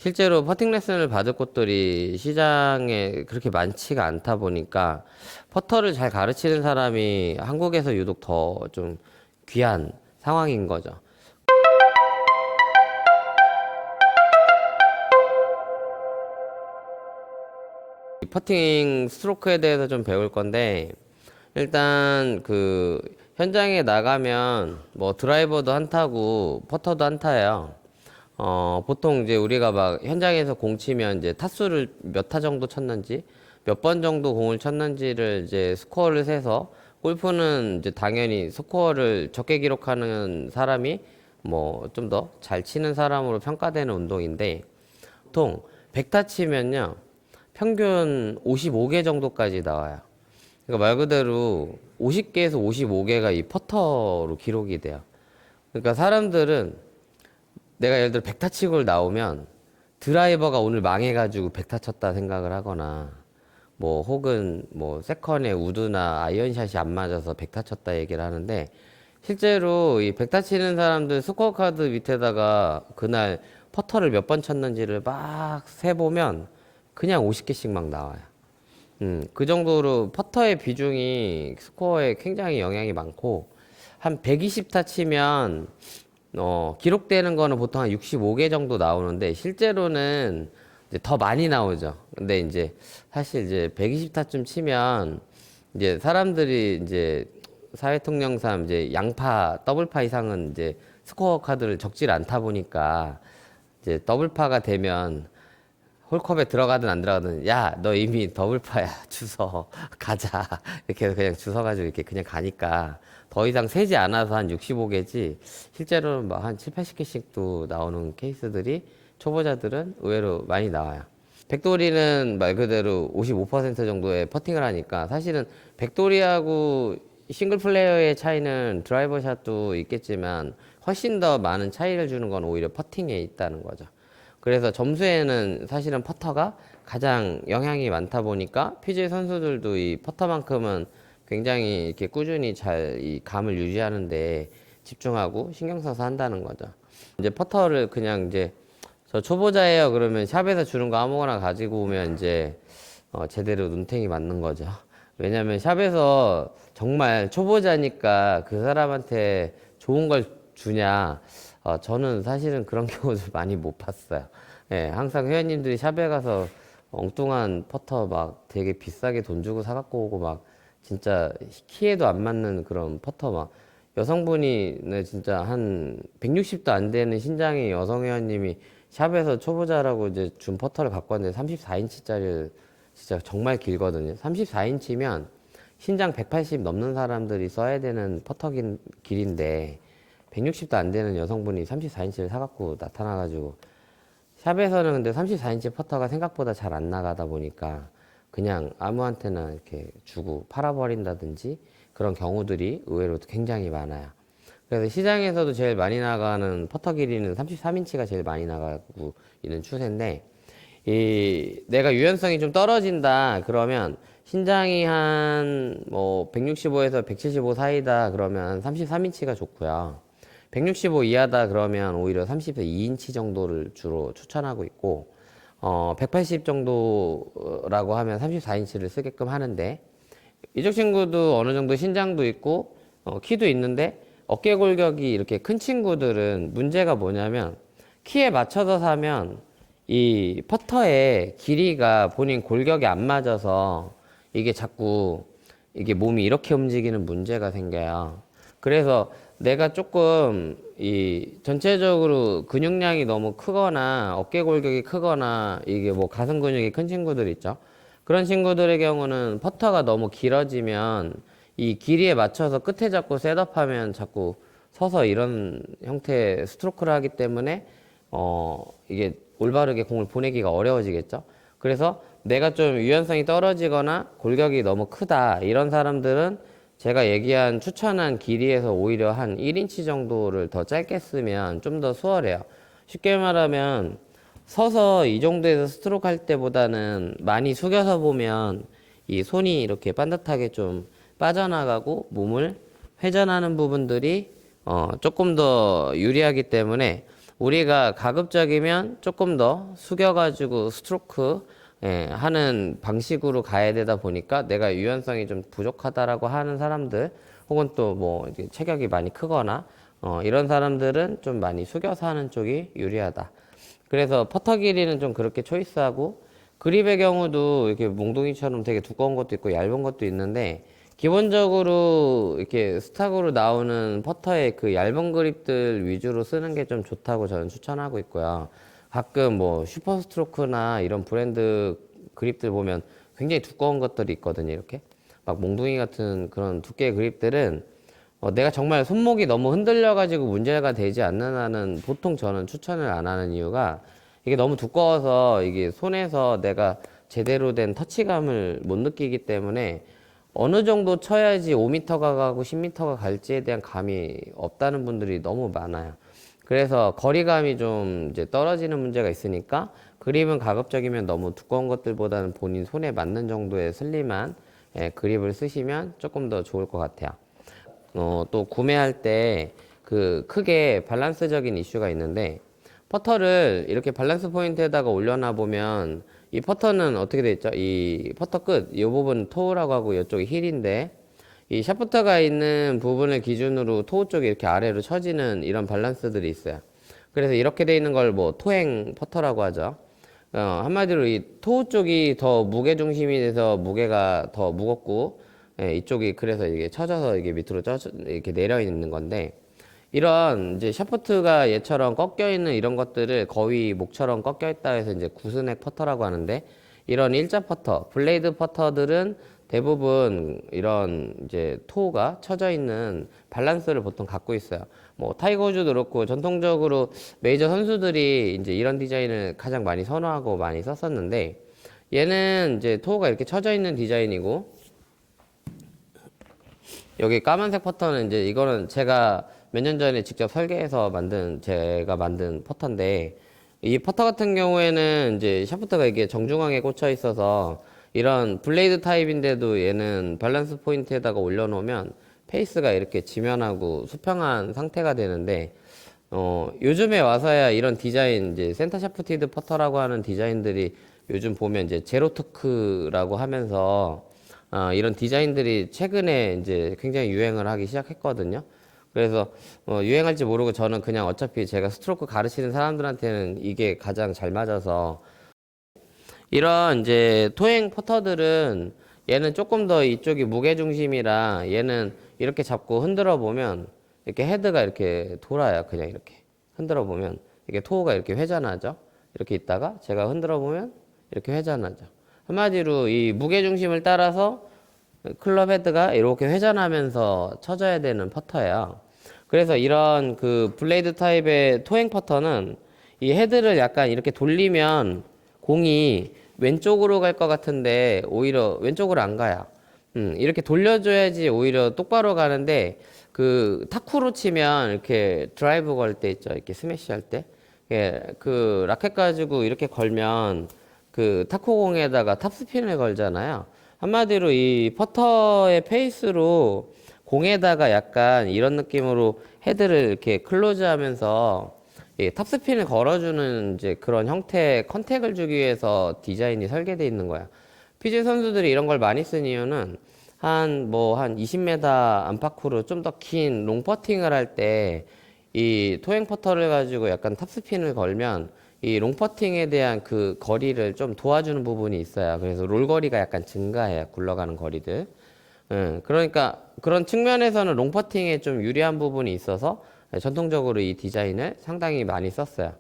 실제로 퍼팅 레슨을 받을 곳들이 시장에 그렇게 많지가 않다 보니까 퍼터를 잘 가르치는 사람이 한국에서 유독 더 좀 귀한 상황인 거죠. 퍼팅 스트로크에 대해서 좀 배울 건데, 일단 그 현장에 나가면 뭐 드라이버도 한타고 퍼터도 한타예요. 보통 이제 우리가 막 현장에서 공 치면 이제 타수를 몇 타 정도 쳤는지, 몇 번 정도 공을 쳤는지를 이제 스코어를 세서, 골프는 이제 당연히 스코어를 적게 기록하는 사람이 뭐 좀 더 잘 치는 사람으로 평가되는 운동인데, 보통 100타 치면요, 평균 55개 정도까지 나와요. 그러니까 말 그대로 50개에서 55개가 이 퍼터로 기록이 돼요. 그러니까 사람들은 내가 예를 들어 100타 치고 나오면 드라이버가 오늘 망해가지고 100타 쳤다 생각을 하거나, 뭐 혹은 뭐 세컨에 우드나 아이언샷이 안 맞아서 100타 쳤다 얘기를 하는데, 실제로 이 100타 치는 사람들 스코어 카드 밑에다가 그날 퍼터를 몇 번 쳤는지를 막 세보면 그냥 50개씩 막 나와요. 그 정도로 퍼터의 비중이 스코어에 굉장히 영향이 많고, 한 120타 치면 기록되는 거는 보통 한 65개 정도 나오는데, 실제로는 이제 더 많이 나오죠. 근데 이제 사실 이제 120타쯤 치면 이제 사람들이 이제 사회통령상 이제 양파, 더블파 이상은 이제 스코어 카드를 적질 않다 보니까, 이제 더블파가 되면 홀컵에 들어가든 안 들어가든, 야, 너 이미 더블파야. 주워. 가자. 이렇게 해서 그냥 주워가지고 이렇게 그냥 가니까 더 이상 세지 않아서 한 65개지, 실제로는 뭐 한 7, 80개씩도 나오는 케이스들이 초보자들은 의외로 많이 나와요. 백돌이는 말 그대로 55% 정도의 퍼팅을 하니까, 사실은 백돌이하고 싱글 플레이어의 차이는 드라이버 샷도 있겠지만 훨씬 더 많은 차이를 주는 건 오히려 퍼팅에 있다는 거죠. 그래서 점수에는 사실은 퍼터가 가장 영향이 많다 보니까 PGA 선수들도 이 퍼터만큼은 굉장히 이렇게 꾸준히 잘 이 감을 유지하는데 집중하고 신경 써서 한다는 거죠. 이제 퍼터를 그냥 이제 저 초보자예요 그러면 샵에서 주는 거 아무거나 가지고 오면 이제 제대로 눈탱이 맞는 거죠. 왜냐면 샵에서 정말 초보자니까 그 사람한테 좋은 걸 주냐? 저는 사실은 그런 경우도 많이 못 봤어요. 예, 항상 회원님들이 샵에 가서 엉뚱한 퍼터 막 되게 비싸게 돈 주고 사갖고 오고, 막 진짜 키에도 안 맞는 그런 퍼터, 막 여성분이 네, 진짜 한 160도 안 되는 신장의 여성 회원님이 샵에서 초보자라고 이제 준 퍼터를 갖고 왔는데 34인치짜리를, 진짜 정말 길거든요. 34인치면 신장 180 넘는 사람들이 써야 되는 퍼터 길인데, 160도 안 되는 여성분이 34인치를 사갖고 나타나가지고, 샵에서는 근데 34인치 퍼터가 생각보다 잘 안 나가다 보니까 그냥 아무한테나 이렇게 주고 팔아버린다든지 그런 경우들이 의외로 굉장히 많아요. 그래서 시장에서도 제일 많이 나가는 퍼터 길이는 33인치가 제일 많이 나가고 있는 추세인데, 이 내가 유연성이 좀 떨어진다 그러면, 신장이 한 뭐 165에서 175 사이다 그러면 33인치가 좋고요. 165 이하다 그러면 오히려 32인치 정도를 주로 추천하고 있고, 180 정도라고 하면 34인치를 쓰게끔 하는데, 이쪽 친구도 어느 정도 신장도 있고 키도 있는데, 어깨 골격이 이렇게 큰 친구들은 문제가 뭐냐면, 키에 맞춰서 사면 이 퍼터의 길이가 본인 골격에 안 맞아서 이게 자꾸 이게 몸이 이렇게 움직이는 문제가 생겨요. 그래서 내가 조금 이 전체적으로 근육량이 너무 크거나 어깨 골격이 크거나 이게 뭐 가슴 근육이 큰 친구들 있죠. 그런 친구들의 경우는 퍼터가 너무 길어지면 이 길이에 맞춰서 끝에 잡고 셋업하면 자꾸 서서 이런 형태의 스트로크를 하기 때문에 이게 올바르게 공을 보내기가 어려워지겠죠. 그래서 내가 좀 유연성이 떨어지거나 골격이 너무 크다 이런 사람들은 제가 얘기한 추천한 길이에서 오히려 한 1인치 정도를 더 짧게 쓰면 좀 더 수월해요. 쉽게 말하면 서서 이 정도에서 스트로크 할 때보다는 많이 숙여서 보면 이 손이 이렇게 반듯하게 좀 빠져나가고 몸을 회전하는 부분들이 조금 더 유리하기 때문에, 우리가 가급적이면 조금 더 숙여가지고 스트로크 하는 방식으로 가야 되다 보니까 내가 유연성이 좀 부족하다라고 하는 사람들 혹은 또 뭐 체격이 많이 크거나 이런 사람들은 좀 많이 숙여서 하는 쪽이 유리하다. 그래서 퍼터 길이는 좀 그렇게 초이스하고 그립의 경우도 이렇게 몽둥이처럼 되게 두꺼운 것도 있고 얇은 것도 있는데 기본적으로 이렇게 스탁으로 나오는 퍼터의 그 얇은 그립들 위주로 쓰는 게 좀 좋다고 저는 추천하고 있고요. 가끔 뭐 슈퍼스트로크나 이런 브랜드 그립들 보면 굉장히 두꺼운 것들이 있거든요. 이렇게 막 몽둥이 같은 그런 두께의 그립들은 내가 정말 손목이 너무 흔들려가지고 문제가 되지 않는 한은 보통 저는 추천을 안 하는 이유가 이게 너무 두꺼워서 이게 손에서 내가 제대로 된 터치감을 못 느끼기 때문에 어느 정도 쳐야지 5m가 가고 10m가 갈지에 대한 감이 없다는 분들이 너무 많아요. 그래서 거리감이 좀 이제 떨어지는 문제가 있으니까 그립은 가급적이면 너무 두꺼운 것들보다는 본인 손에 맞는 정도의 슬림한 그립을 쓰시면 조금 더 좋을 것 같아요. 또 구매할 때 그 크게 밸런스적인 이슈가 있는데 퍼터를 이렇게 밸런스 포인트에다가 올려놔 보면 이 퍼터는 어떻게 돼 있죠? 이 퍼터 끝, 이 부분 토우라고 하고 이쪽이 힐인데 이 샤프트가 있는 부분을 기준으로 토우 쪽이 이렇게 아래로 처지는 이런 밸런스들이 있어요. 그래서 이렇게 돼 있는 걸 뭐 토행 퍼터라고 하죠. 한마디로 이 토우 쪽이 더 무게 중심이 돼서 무게가 더 무겁고 이쪽이 그래서 이게 처져서 이게 밑으로 이렇게 내려 있는 건데 이런 이제 샤프트가 얘처럼 꺾여 있는 이런 것들을 거의 목처럼 꺾여 있다 해서 이제 구스넥 퍼터라고 하는데 이런 일자 퍼터, 블레이드 퍼터들은 대부분 이런 이제 토우가 처져 있는 밸런스를 보통 갖고 있어요. 뭐 타이거 우즈도 그렇고 전통적으로 메이저 선수들이 이제 이런 디자인을 가장 많이 선호하고 많이 썼었는데 얘는 이제 토우가 이렇게 처져 있는 디자인이고 여기 까만색 퍼터는 이제 이거는 제가 몇 년 전에 직접 설계해서 제가 만든 퍼터인데 이 퍼터 같은 경우에는 이제 샤프트가 이게 정중앙에 꽂혀 있어서 이런 블레이드 타입인데도 얘는 밸런스 포인트에다가 올려놓으면 페이스가 이렇게 지면하고 수평한 상태가 되는데 요즘에 와서야 이런 디자인 이제 센터 샤프티드 퍼터라고 하는 디자인들이 요즘 보면 이제 제로토크라고 하면서 이런 디자인들이 최근에 이제 굉장히 유행을 하기 시작했거든요. 그래서 유행할지 모르고 저는 그냥 어차피 제가 스트로크 가르치는 사람들한테는 이게 가장 잘 맞아서 이런 이제 토행 퍼터들은 얘는 조금 더 이쪽이 무게중심이라 얘는 이렇게 잡고 흔들어 보면 이렇게 헤드가 이렇게 돌아요. 그냥 이렇게 흔들어 보면 이게 토우가 이렇게 회전하죠. 이렇게 있다가 제가 흔들어 보면 이렇게 회전하죠. 한마디로 이 무게중심을 따라서 클럽 헤드가 이렇게 회전하면서 쳐져야 되는 퍼터예요. 그래서 이런 그 블레이드 타입의 토행 퍼터는 이 헤드를 약간 이렇게 돌리면 공이 왼쪽으로 갈 것 같은데 오히려 왼쪽으로 안 가요. 이렇게 돌려줘야지 오히려 똑바로 가는데 그 타쿠로 치면 이렇게 드라이브 걸 때 있죠. 이렇게 스매시 할 때. 예, 그 라켓 가지고 이렇게 걸면 그 타코공에다가 탑스핀을 걸잖아요. 한마디로 이 퍼터의 페이스로 공에다가 약간 이런 느낌으로 헤드를 이렇게 클로즈 하면서 탑스핀을 걸어주는 이제 그런 형태의 컨택을 주기 위해서 디자인이 설계되어 있는 거야. PGA 선수들이 이런 걸 많이 쓴 이유는 한 20m 안팎으로 좀 더 긴 롱퍼팅을 할 때 이 토행 퍼터를 가지고 약간 탑스핀을 걸면 이 롱퍼팅에 대한 그 거리를 좀 도와주는 부분이 있어요. 그래서 롤 거리가 약간 증가해요. 굴러가는 거리들. 그러니까 그런 측면에서는 롱퍼팅에 좀 유리한 부분이 있어서 전통적으로 이 디자인을 상당히 많이 썼어요.